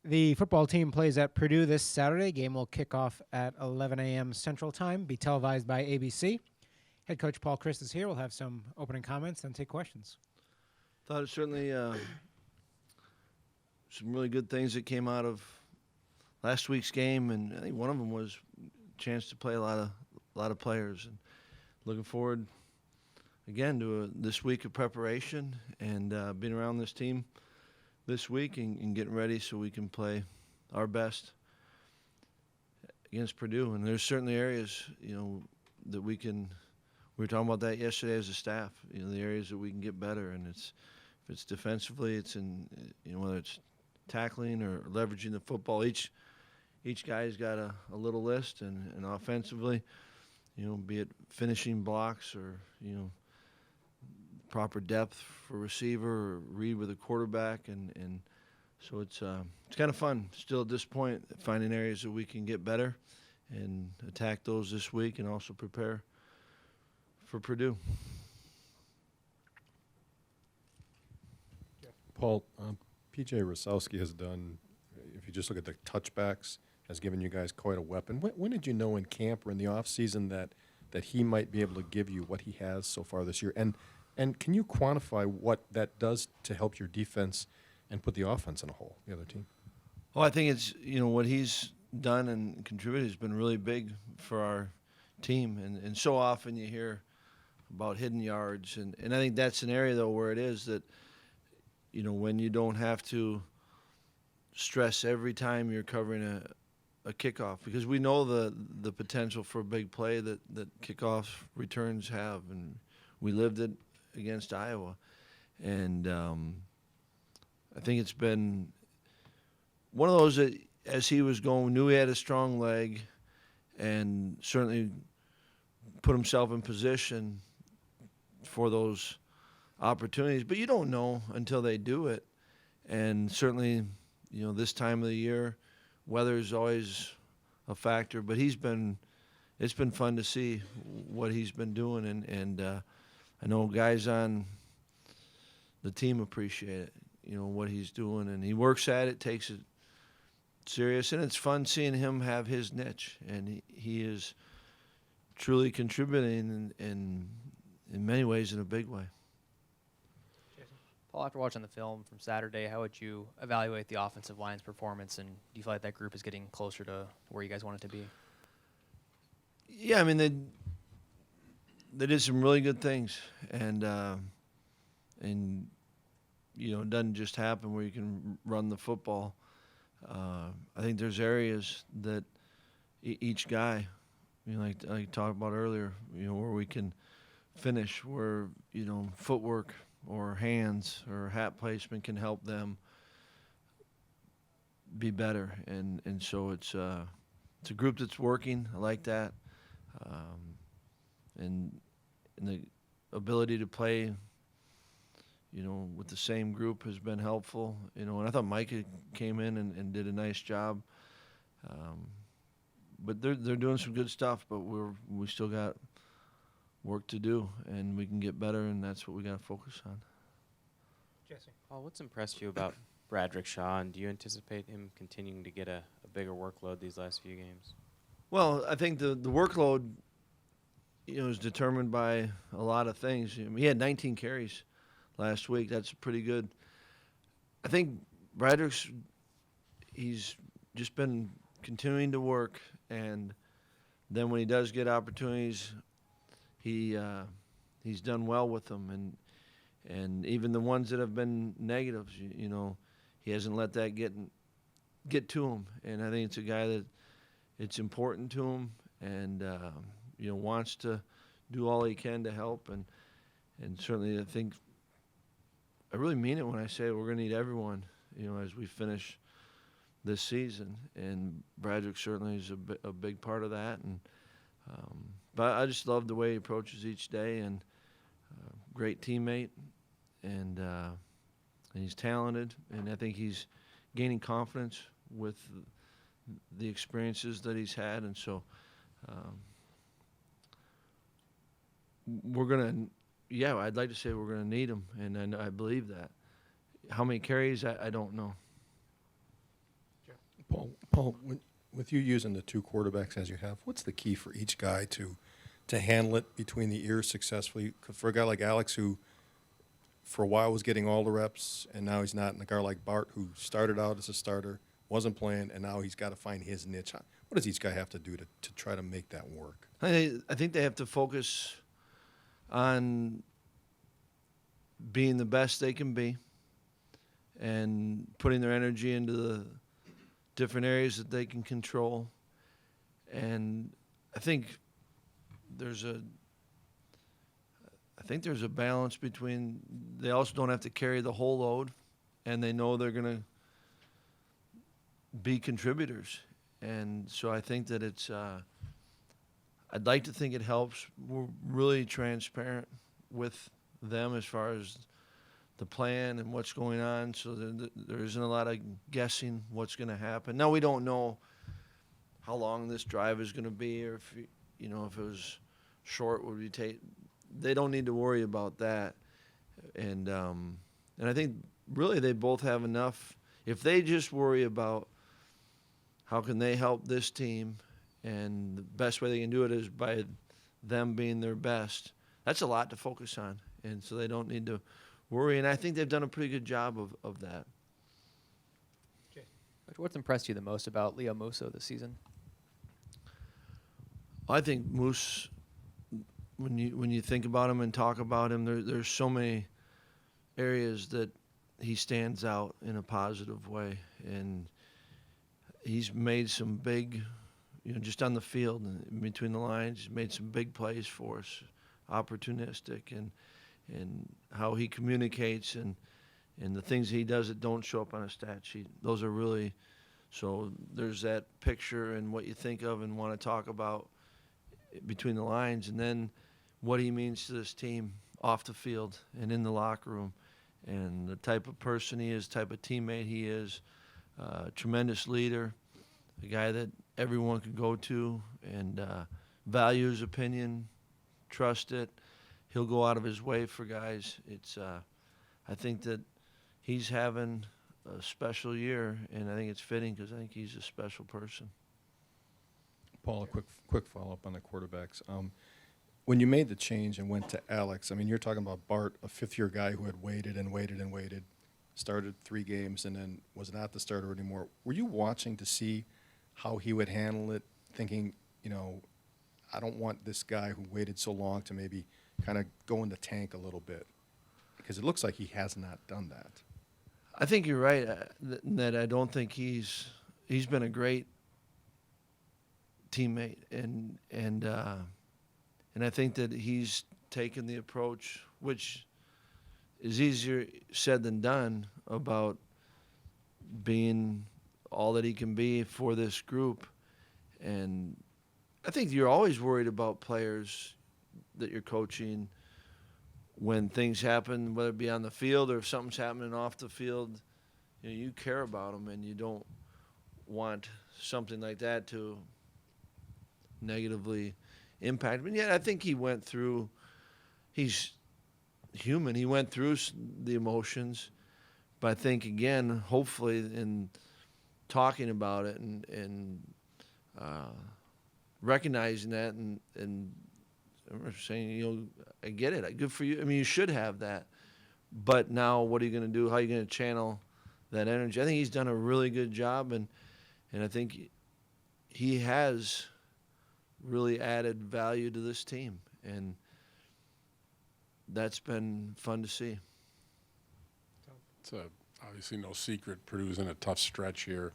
The football team plays at Purdue this Saturday. Game will kick off at 11 a.m. Central Time, be televised by ABC. Head coach Paul Chryst is here. We'll have some opening comments and take questions. Thought it certainly some really good things that came out of last week's game, and I think one of them was a chance to play a lot of players. And looking forward again to this week of preparation and being around this team this week and getting ready so we can play our best against Purdue. And there's certainly areas, that we were talking about that yesterday as a staff, the areas that we can get better. And if it's defensively, it's in, whether it's tackling or leveraging the football. Each guy's got a little list, and offensively, be it finishing blocks or, proper depth for receiver or read with a quarterback, and so it's kind of fun still at this point, finding areas that we can get better and attack those this week and also prepare for Purdue. Paul, P.J. Rosowski has done, if you just look at the touchbacks, has given you guys quite a weapon. When did you know in camp or in the offseason that he might be able to give you what he has so far this year? And can you quantify what that does to help your defense and put the offense in a hole, the other team? Well, I think it's, what he's done and contributed has been really big for our team. And so often you hear about hidden yards. And I think that's an area, though, where it is that, when you don't have to stress every time you're covering a kickoff, because we know the potential for a big play that kickoff returns have, and we lived it against Iowa. And I think it's been one of those that, as he was going, knew he had a strong leg and certainly put himself in position for those opportunities. But you don't know until they do it. And certainly, this time of the year, weather is always a factor. But it's been fun to see what he's been doing. And I know guys on the team appreciate it, what he's doing. And he works at it, takes it serious. And it's fun seeing him have his niche. And he is truly contributing in many ways in a big way. Paul, after watching the film from Saturday, how would you evaluate the offensive line's performance, and do you feel like that group is getting closer to where you guys want it to be? Yeah, I mean, they did some really good things, and it doesn't just happen where you can run the football. I think there's areas that each guy, like I talked about earlier, where we can finish, where footwork or hands or hat placement can help them be better, and so it's a group that's working. I like that, and the ability to play, with the same group has been helpful. And I thought Micah came in and did a nice job. But they're doing some good stuff, but we still got work to do, and we can get better, and that's what we got to focus on. Jesse. Paul, what's impressed you about Bradrick Shaw, and do you anticipate him continuing to get a bigger workload these last few games? Well, I think the workload, is determined by a lot of things. He had 19 carries last week. That's pretty good. I think Bradrick's, he's just been continuing to work, and then when he does get opportunities, he's done well with them, and even the ones that have been negatives, he hasn't let that get to him. And I think it's a guy that it's important to him, and wants to do all he can to help, and certainly I think I really mean it when I say we're going to need everyone, as we finish this season, and Bradrick certainly is a big part of that. And but I just love the way he approaches each day, and great teammate, and he's talented, and I think he's gaining confidence with the experiences that he's had, and so we're gonna. Yeah, I'd like to say we're going to need him, and I believe that. How many carries, I don't know. Paul, with you using the two quarterbacks as you have, what's the key for each guy to handle it between the ears successfully? For a guy like Alex, who for a while was getting all the reps, and now he's not, and a guy like Bart, who started out as a starter, wasn't playing, and now he's got to find his niche. What does each guy have to do to try to make that work? I think they have to focus on being the best they can be and putting their energy into the different areas that they can control. And I think there's a balance between, they also don't have to carry the whole load, and they know they're going to be contributors. And so I think that it's I'd like to think it helps. We're really transparent with them as far as the plan and what's going on, so there isn't a lot of guessing what's going to happen. Now, we don't know how long this drive is going to be, or if if it was short, would we take. They don't need to worry about that, and I think really they both have enough. If they just worry about how can they help this team, and the best way they can do it is by them being their best, that's a lot to focus on, and so they don't need to worry. And I think they've done a pretty good job of that. What's impressed you the most about Leo Musso this season? I think Moose, when you think about him and talk about him, there's so many areas that he stands out in a positive way, and he's made some big, just on the field and between the lines, he's made some big plays for us, opportunistic, and how he communicates and the things he does that don't show up on a stat sheet. Those are really, so there's that picture and what you think of and want to talk about between the lines, and then what he means to this team off the field and in the locker room, and the type of person he is, type of teammate he is, tremendous leader, a guy that everyone can go to, and values opinion, trust it. He'll go out of his way for guys. It's I think that he's having a special year, and I think it's fitting because I think he's a special person. Paul, a quick follow-up on the quarterbacks. When you made the change and went to Alex, I mean, you're talking about Bart, a fifth-year guy who had waited and waited and waited, started 3 games and then was not the starter anymore. Were you watching to see how he would handle it, thinking, I don't want this guy who waited so long to maybe kind of go in the tank a little bit? Because it looks like he has not done that. I think you're right, that I don't think he's been a great teammate, and I think that he's taken the approach, which is easier said than done, about being all that he can be for this group. And I think you're always worried about players that you're coaching when things happen, whether it be on the field or if something's happening off the field. You care about them, and you don't want something like that to negatively impact him. And yet I think he went through, he's human, he went through the emotions, but I think, again, hopefully in talking about it and recognizing that and I'm saying, I get it, good for you. I mean, you should have that, but now what are you going to do? How are you going to channel that energy? I think he's done a really good job, and I think he has really added value to this team, and that's been fun to see. It's obviously no secret Purdue's in a tough stretch here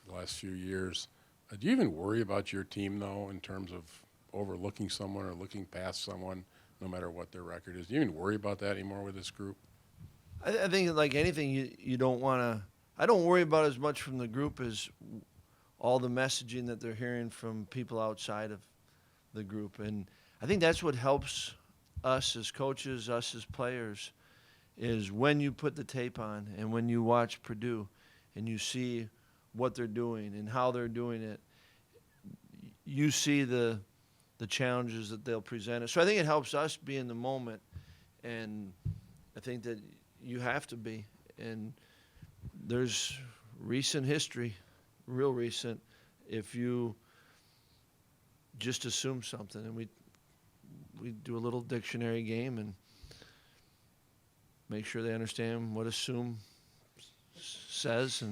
the last few years. Do you even worry about your team, though, in terms of overlooking someone or looking past someone, no matter what their record is? Do you even worry about that anymore with this group? I think, like anything, you don't want to – I don't worry about as much from the group as all the messaging that they're hearing from people outside of the group. And I think that's what helps us as coaches, us as players, is when you put the tape on and when you watch Purdue and you see what they're doing and how they're doing it, you see the challenges that they'll present us. So I think it helps us be in the moment, and I think that you have to be. And there's recent history real recent, if you just assume something, and we do a little dictionary game and make sure they understand what assume says,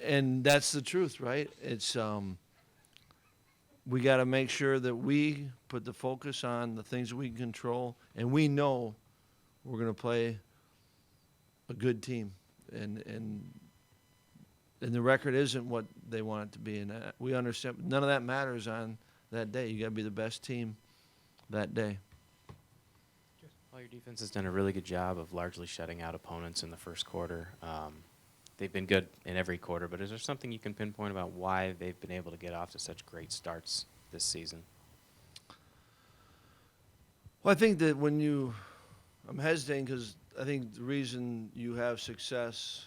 and that's the truth, right? It's we got to make sure that we put the focus on the things we can control, and we know we're going to play a good team, and the record isn't what they want it to be, and we understand none of that matters on that day. You got to be the best team that day. Well, your defense has done a really good job of largely shutting out opponents in the first quarter. They've been good in every quarter, but is there something you can pinpoint about why they've been able to get off to such great starts this season? Well, I think that I'm hesitating because I think the reason you have success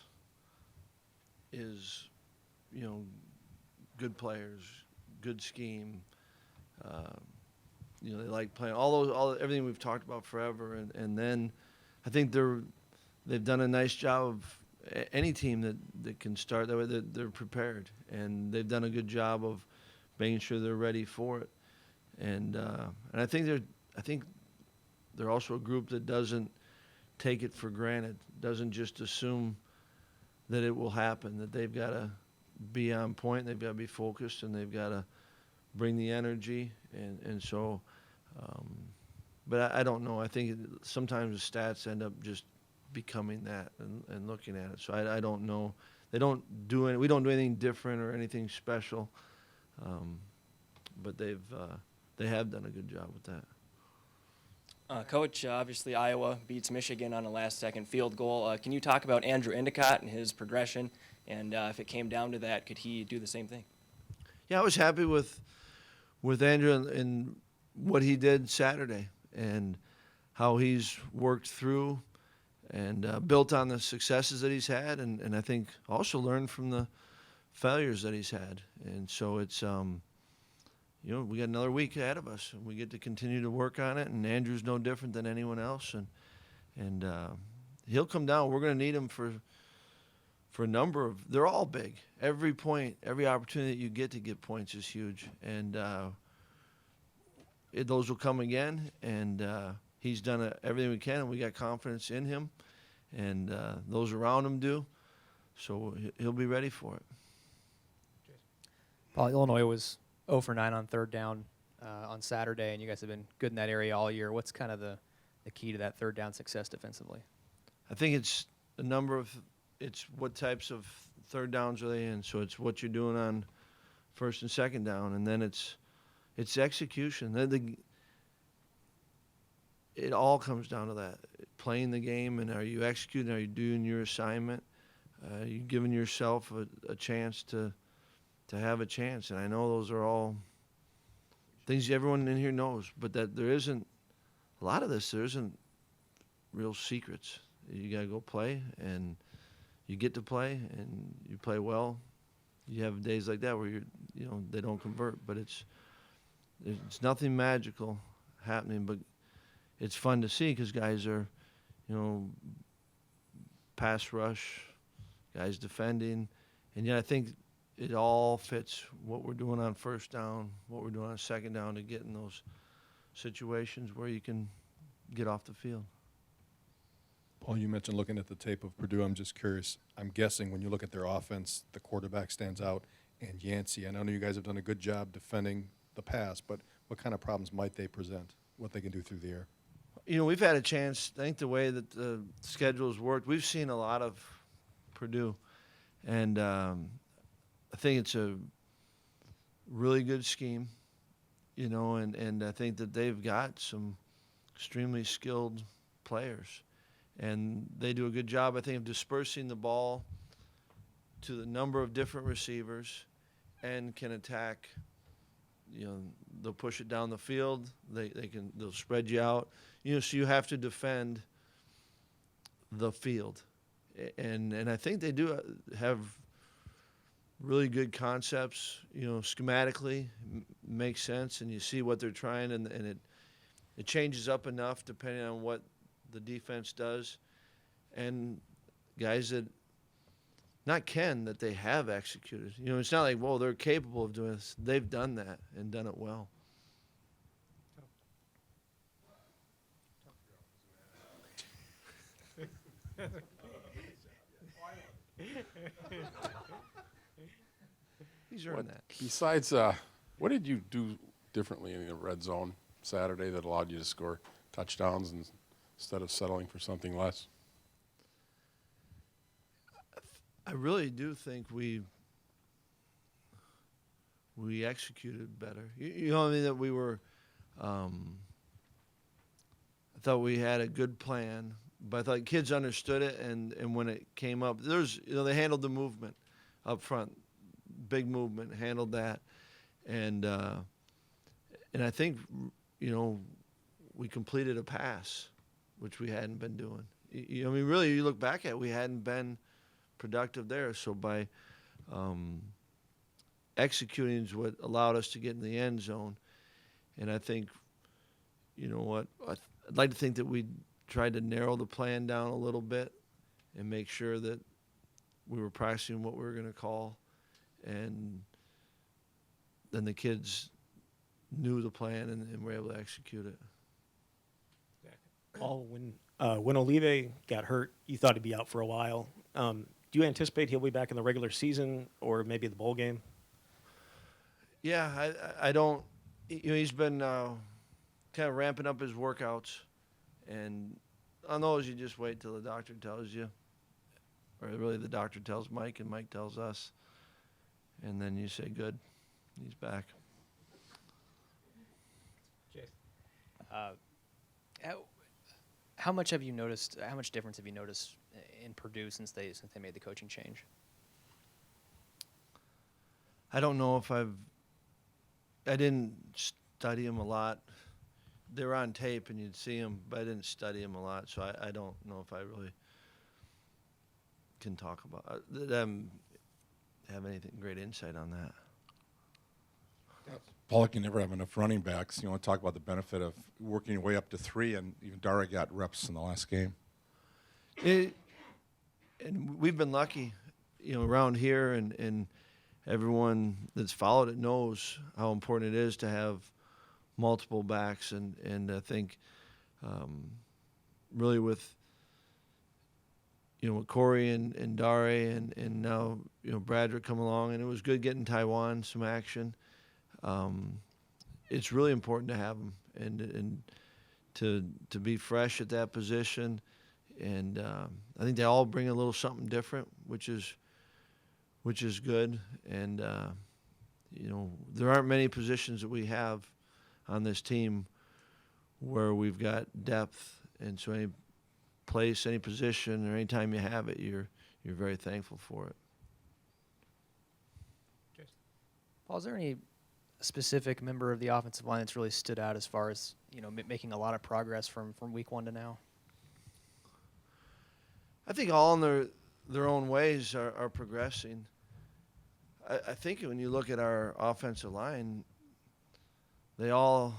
is, good players, good scheme. They like playing everything we've talked about forever, and then I think they've done a nice job of any team that can start that way, that they're prepared, and they've done a good job of making sure they're ready for it. And I think they're also a group that doesn't take it for granted, doesn't just assume that it will happen, that they've got to be on point, they've got to be focused, and they've got to bring the energy. And so, but I don't know. I think sometimes the stats end up just becoming that and looking at it. So I don't know. We don't do anything different or anything special, but they have done a good job with that. Coach, obviously Iowa beats Michigan on a last-second field goal. Can you talk about Andrew Endicott and his progression, and if it came down to that, could he do the same thing? Yeah, I was happy with Andrew and what he did Saturday and how he's worked through and built on the successes that he's had, and I think also learned from the failures that he's had. And so it's we got another week ahead of us, and we get to continue to work on it. And Andrew's no different than anyone else, and he'll come down. We're going to need him for a number of. They're all big. Every point, every opportunity that you get to get points is huge, and those will come again. And he's done everything we can, and we got confidence in him, and those around him do. So he'll be ready for it. Paul, Illinois was 0 for 9 on third down on Saturday, and you guys have been good in that area all year. What's kind of the key to that third down success defensively? I think it's it's what types of third downs are they in. So it's what you're doing on first and second down, and then it's execution. It all comes down to that. Playing the game, and are you executing? Are you doing your assignment? Are you giving yourself a chance to have a chance? And I know those are all things everyone in here knows, but that there isn't a lot of this. There isn't real secrets. You got to go play, and you get to play, and you play well. You have days like that where they don't convert, but it's nothing magical happening, but it's fun to see because guys are, pass rush, guys defending, and yet I think it all fits what we're doing on first down, what we're doing on second down to get in those situations where you can get off the field. Paul, you mentioned looking at the tape of Purdue. I'm just curious. I'm guessing when you look at their offense, the quarterback stands out, and Yancey. I know you guys have done a good job defending the pass, but what kind of problems might they present, what they can do through the air? We've had a chance. I think the way that the schedule's worked, we've seen a lot of Purdue, and I think it's a really good scheme, and I think that they've got some extremely skilled players, and they do a good job, I think, of dispersing the ball to the number of different receivers and can attack. They'll push it down the field. They'll spread you out. So you have to defend the field, and I think they do have really good concepts. Schematically makes sense, and you see what they're trying, and it changes up enough depending on what the defense does, and guys that not can, that they have executed. You know, it's not like, whoa, they're capable of doing this. They've done that and done it well. He's earned that. Besides, what did you do differently in the red zone Saturday that allowed you to score touchdowns instead of settling for something less? I really do think we executed better. You know what I mean? That we were. I thought we had a good plan, but I thought kids understood it, and when it came up, they handled the movement up front, big movement, handled that, and I think we completed a pass, which we hadn't been doing. I mean, really, you look back at it, we hadn't been productive there. So by executing is what allowed us to get in the end zone. And I think, you know what, I'd like to think that we tried to narrow the plan down a little bit and make sure that we were practicing what we were going to call. And then the kids knew the plan and were able to execute it. Paul, when Olive got hurt, you thought he'd be out for a while. Do you anticipate he'll be back in the regular season or maybe the bowl game? Yeah, I don't. He's been kind of ramping up his workouts, and on those you just wait till the doctor tells you, or really the doctor tells Mike and Mike tells us, and then you say, good, he's back. How much have you noticed? How much difference have you noticed in Purdue since they made the coaching change? I don't know if I didn't study him a lot. They were on tape and you'd see him, but I didn't study him a lot, so I don't know if I really can talk about them. Have anything great insight on that? Paul, you can never have enough running backs. You want to talk about the benefit of working your way up to 3, and even Dara got reps in the last game. And we've been lucky, around here, and everyone that's followed it knows how important it is to have multiple backs, and I think really with Corey and Dare and now Bradrick come along, and it was good getting Taiwan some action. It's really important to have them and to be fresh at that position, and I think they all bring a little something different, which is good. And there aren't many positions that we have on this team where we've got depth, and so any place, any position, or any time you have it, you're very thankful for it. Paul, is there any specific member of the offensive line that's really stood out as far as making a lot of progress from week 1 to now? I think all in their own ways are progressing. I think when you look at our offensive line, they all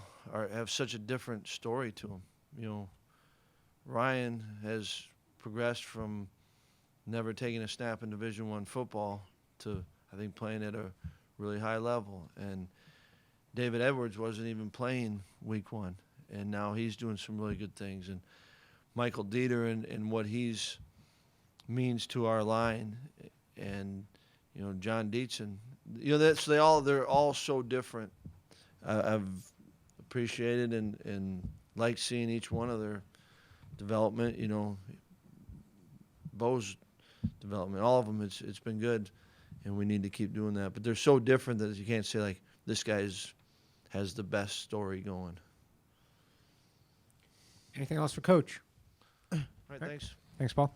have such a different story to them. Ryan has progressed from never taking a snap in Division I football to, I think, playing at a really high level. And David Edwards wasn't even playing week 1, and now he's doing some really good things. And Michael Dieter and what he's means to our line, and John Dietzen, they're all so different. I've appreciated and liked seeing each one of their development. Bo's development, all of them, it's been good, and we need to keep doing that. But they're so different that you can't say like this guy's has the best story going. Anything else for Coach? All right, thanks. Thanks, Paul.